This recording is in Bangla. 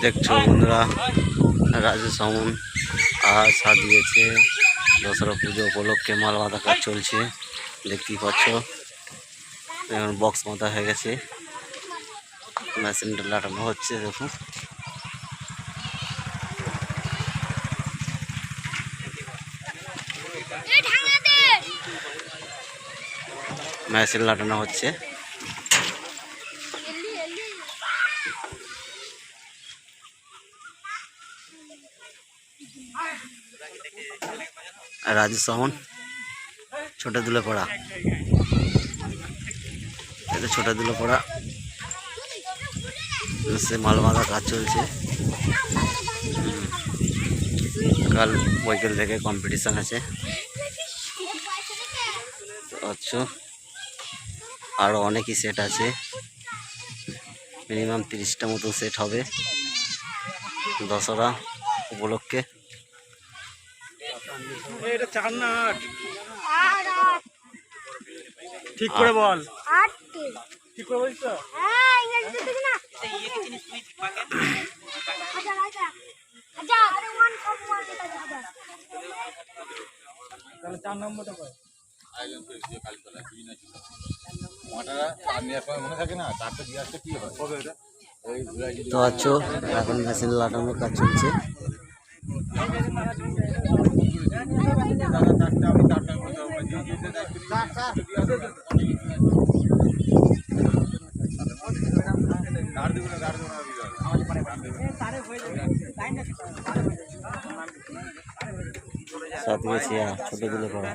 দেখছো বন্ধুরা, রাজু সমন আর সাজিয়েছে দশরা পুজো উপলক্ষে মাল বাঁধা কাজ চলছে। দেখতেই পাচ্ছ এখন বক্স বাঁধা হয়ে গেছে, মেশিনটা লাটানো হচ্ছে। দেখুন মেশিন লাটানো হচ্ছে। রাজু সামন ছোট দুলে পড়া, এটা ছোট দুলে পড়া সে মাল বাঁধা কাজ চলছে। কাল বৈকাল থেকে কম্পিটিশান আছে। আচ্ছা, আরও অনেকই সেট আছে, মিনিমাম 30টা মতো সেট হবে দশরা উপলক্ষে। ঠিক করে বল, ঠিক করে বলছ। তাহলে 4 নম্বরটা কর। তো আছো এখন মেশিন লাগানোর কাজ চলছে। সাথে গেছি ছোট গুলো করা।